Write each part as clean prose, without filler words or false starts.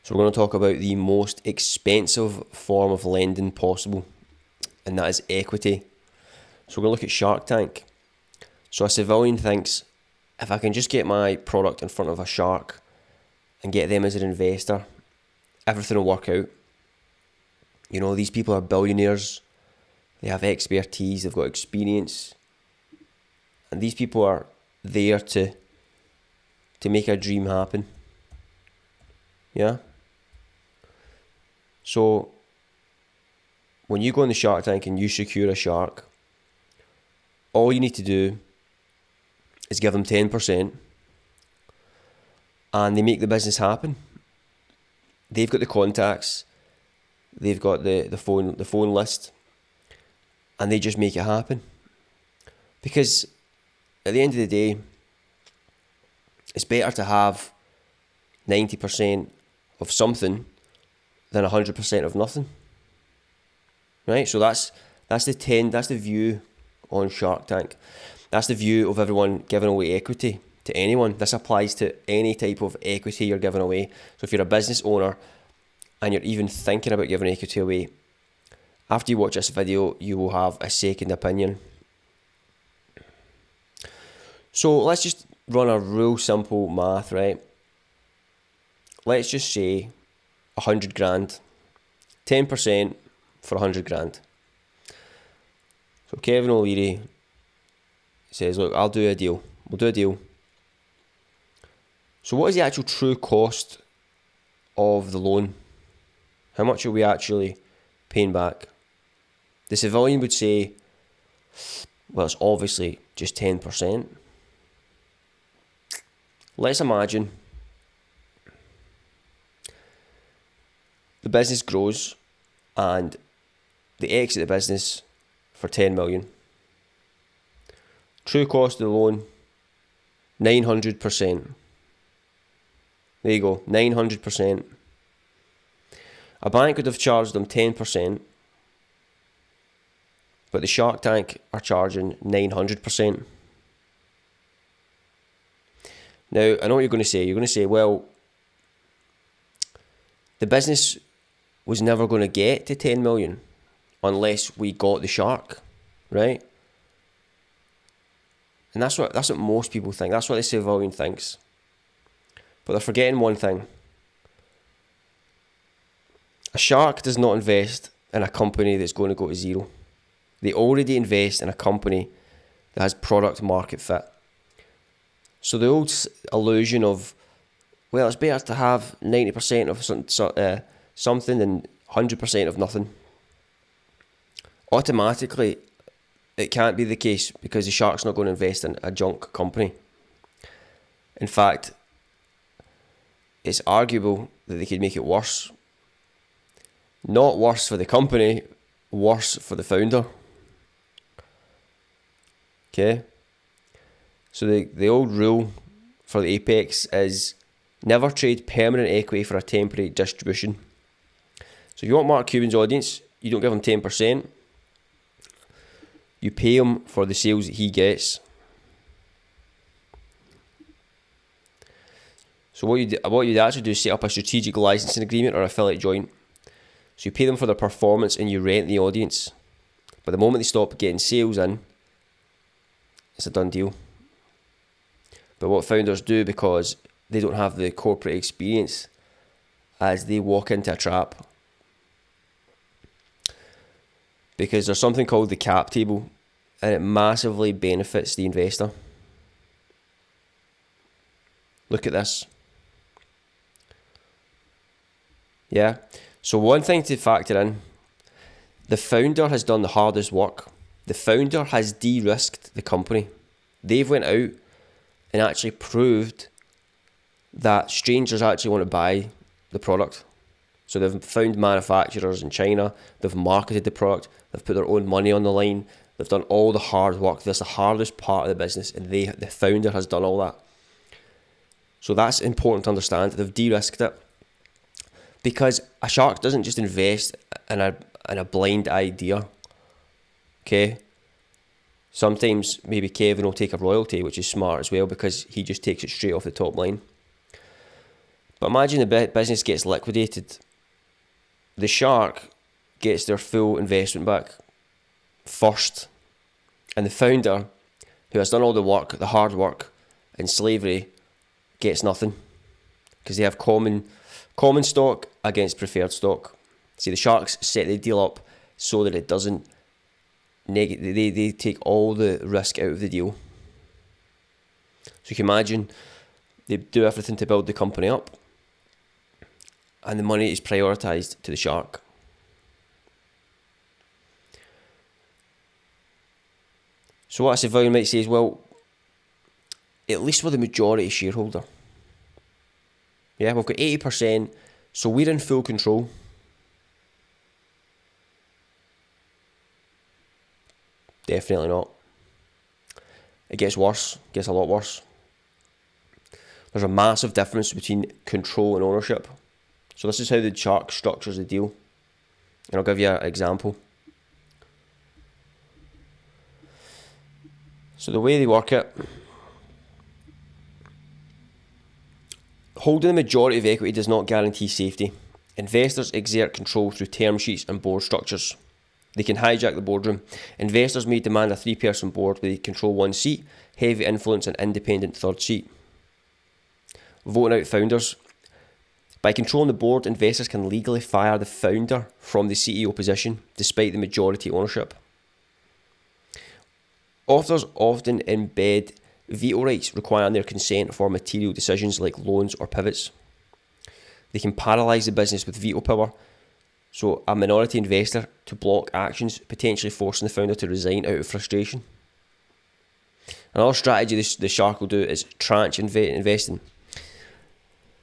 So we're going to talk about the most expensive form of lending possible, and that is equity. So we're going to look at Shark Tank. So a civilian thinks, if I can just get my product in front of a shark and get them as an investor, everything will work out. You know, these people are billionaires. They have expertise, they've got experience. And these people are there to make a dream happen. Yeah? So, when you go in the Shark Tank and you secure a shark, all you need to do is give them 10% and they make the business happen. They've got the contacts, they've got the phone list, and they just make it happen. Because at the end of the day, it's better to have 90% of something than 100% of nothing. Right? So that's the view on Shark Tank. That's the view of everyone giving away equity to anyone. This applies to any type of equity you're giving away. So if you're a business owner and you're even thinking about giving equity away, after you watch this video, you will have a second opinion. So let's just run a real simple math, right? Let's just say 100 grand, 10% for 100 grand. So Kevin O'Leary says, look, I'll do a deal. We'll do a deal. So what is the actual true cost of the loan? How much are we actually paying back? The civilian would say, well, it's obviously just 10%. Let's imagine the business grows and they exit the business for 10 million. True cost of the loan, 900%. There you go, 900%. A bank would have charged them 10%, but the Shark Tank are charging 900%. Now, I know what you're going to say. You're going to say, well, the business was never going to get to 10 million unless we got the shark, right? And that's what most people think. That's what the civilian thinks. But they're forgetting one thing. A shark does not invest in a company that's going to go to zero. They already invest in a company that has product market fit. So the old illusion of, well, it's better to have 90% of something than 100% of nothing. Automatically, it can't be the case because the shark's not going to invest in a junk company. In fact, it's arguable that they could make it worse. Not worse for the company, worse for the founder. Okay? So the old rule for the Apex is never trade permanent equity for a temporary distribution. So if you want Mark Cuban's audience, you don't give him 10%. You pay him for the sales that he gets. So what you'd actually do is set up a strategic licensing agreement or affiliate joint. So you pay them for their performance and you rent the audience. But the moment they stop getting sales in, it's a done deal. But what founders do, because they don't have the corporate experience, as they walk into a trap. Because there's something called the cap table, and it massively benefits the investor. Look at this. Yeah. So one thing to factor in, the founder has done the hardest work. The founder has de-risked the company. They've went out and actually proved that strangers actually want to buy the product. So they've found manufacturers in China, they've marketed the product, they've put their own money on the line, they've done all the hard work. That's the hardest part of the business, and the founder has done all that. So that's important to understand. They've de-risked it. Because a shark doesn't just invest in a blind idea. Okay? Sometimes maybe Kevin will take a royalty, which is smart as well, because he just takes it straight off the top line. But imagine the business gets liquidated. The shark gets their full investment back first. And the founder, who has done all the work, the hard work, in slavery, gets nothing. Because they have common stock against preferred stock. See, the sharks set the deal up so that it doesn't they take all the risk out of the deal. So you can imagine they do everything to build the company up, and the money is prioritised to the shark. So what a civilian might say is, well, at least we're the majority shareholder. Yeah, we've got 80%, so we're in full control. Definitely not. It gets worse, gets a lot worse. There's a massive difference between control and ownership. So this is how the shark structures the deal. And I'll give you an example. So the way they work it, holding the majority of equity does not guarantee safety. Investors exert control through term sheets and board structures. They can hijack the boardroom. Investors may demand a 3-person board where they control one seat, heavy influence an independent third seat. Voting out founders. By controlling the board, investors can legally fire the founder from the CEO position, despite the majority ownership. Authors often embed veto rights requiring their consent for material decisions like loans or pivots. They can paralyse the business with veto power, so a minority investor to block actions, potentially forcing the founder to resign out of frustration. Another strategy the shark will do is tranche investing.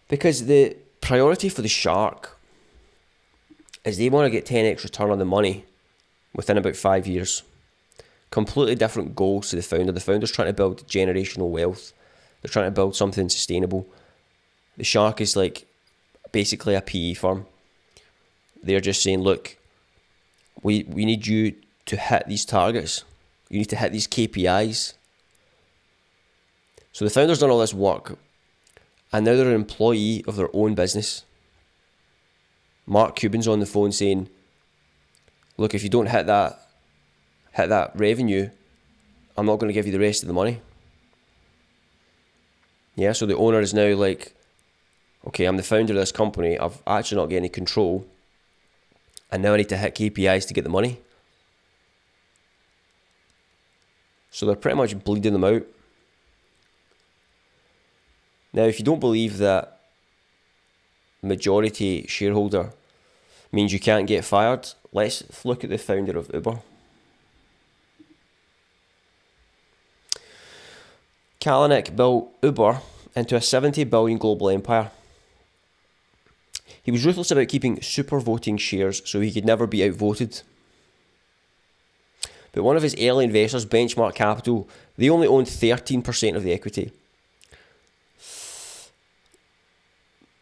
Because the priority for the shark is they want to get 10x return on the money within about 5 years. Completely different goals to the founder. The founder's trying to build generational wealth. They're trying to build something sustainable. The shark is like basically a PE firm. They're just saying, look, we need you to hit these targets. You need to hit these KPIs. So the founder's done all this work, and now they're an employee of their own business. Mark Cuban's on the phone saying, look, if you don't hit that revenue, I'm not going to give you the rest of the money. Yeah, so the owner is now like, okay, I'm the founder of this company. I've actually not got any control. And now I need to hit KPIs to get the money. So they're pretty much bleeding them out. Now, if you don't believe that majority shareholder means you can't get fired, let's look at the founder of Uber. Kalanick built Uber into a 70 billion global empire. He was ruthless about keeping super voting shares so he could never be outvoted. But one of his early investors, Benchmark Capital, they only owned 13% of the equity.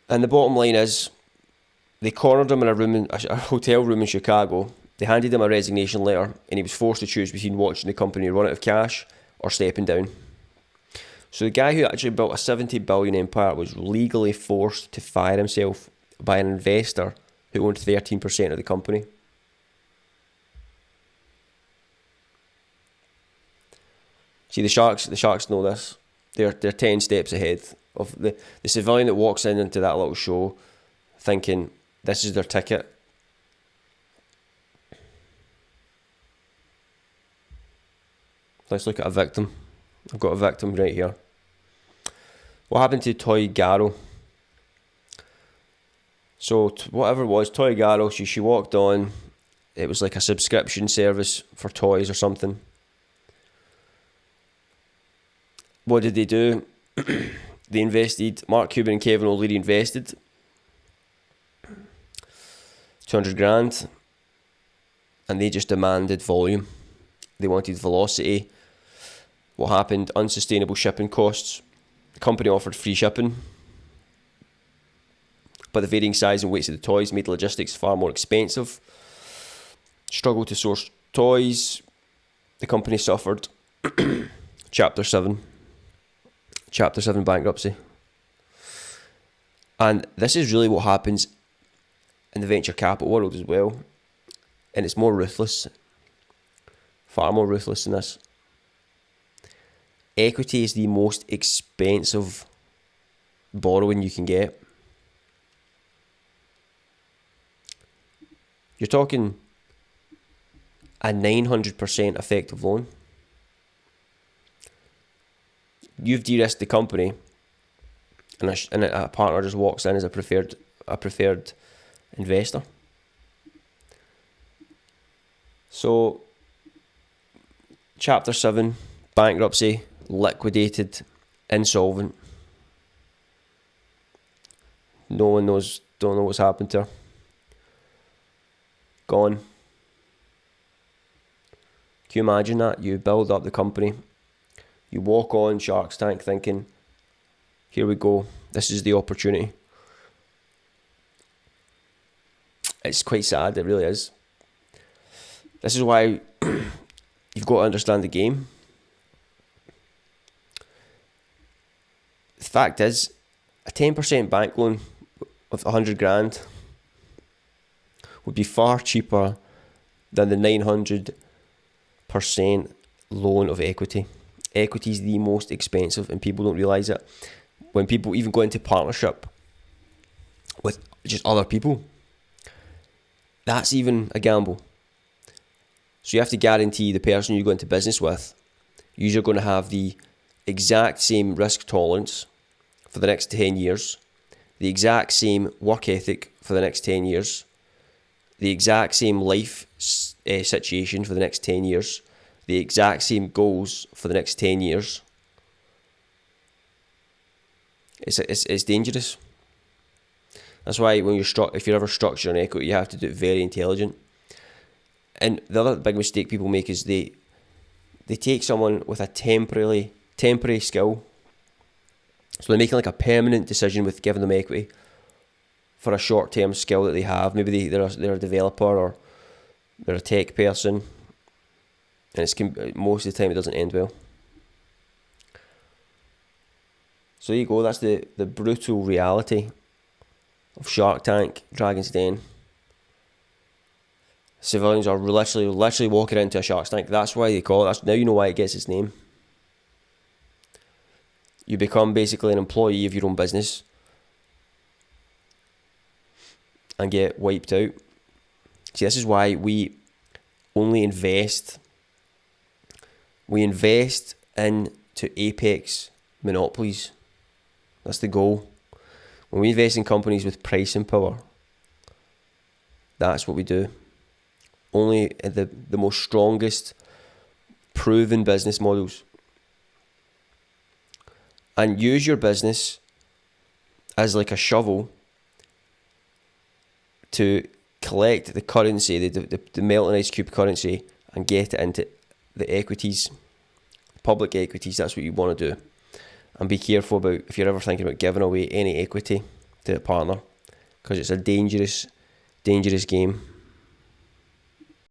And the bottom line is, they cornered him in a hotel room in Chicago. They handed him a resignation letter, and he was forced to choose between watching the company run out of cash or stepping down. So the guy who actually built a 70 billion empire was legally forced to fire himself by an investor who owned 13% of the company. See, the sharks know this. They're 10 steps ahead of the civilian that walks into that little show thinking this is their ticket. Let's look at a victim. I've got a victim right here. What happened to Toygaroo? So whatever it was, Toygaroo, she walked on. It was like a subscription service for toys or something. What did they do? They invested, Mark Cuban and Kevin O'Leary invested 200 grand, and they just demanded volume. They wanted velocity. What happened? Unsustainable shipping costs. The company offered free shipping, but the varying size and weights of the toys made logistics far more expensive. Struggled to source toys. The company suffered Chapter 7 bankruptcy. And this is really what happens in the venture capital world as well. And it's more ruthless. Far more ruthless than this. Equity is the most expensive borrowing you can get. You're talking a 900% effective loan. You've de-risked the company, and a partner just walks in as a preferred investor. So, Chapter 7, bankruptcy, liquidated, insolvent. No one knows, don't know what's happened to her. Gone. Can you imagine that? You build up the company, you walk on Shark's Tank thinking, here we go, this is the opportunity. It's quite sad, it really is. This is why you've got to understand the game. The fact is, a 10% bank loan with 100 grand would be far cheaper than the 900% loan of equity. Equity is the most expensive, and people don't realise it. When people even go into partnership with just other people, that's even a gamble. So you have to guarantee the person you go into business with, you're going to have the exact same risk tolerance for the next 10 years, the exact same work ethic for the next 10 years, the exact same life situation for the next 10 years, the exact same goals for the next 10 years. It's dangerous. That's why when if you're ever structuring an equity, you have to do it very intelligent. And the other big mistake people make is they take someone with a temporary skill. So they're making like a permanent decision with giving them equity for a short-term skill that they have. Maybe they're a developer or they're a tech person. And most of the time it doesn't end well. So there you go, that's the brutal reality of Shark Tank, Dragon's Den. Civilians are literally walking into a Shark Tank. That's why they call it. Now you know why it gets its name. You become basically an employee of your own business and get wiped out. See, this is why we only invest. We invest into Apex Monopolies. That's the goal. When we invest in companies with pricing power, that's what we do. Only the most strongest proven business models. And use your business as like a shovel to collect the currency, the melting ice cube currency, and get it into the equities, public equities. That's what you want to do. And be careful about if you're ever thinking about giving away any equity to a partner, because it's a dangerous game.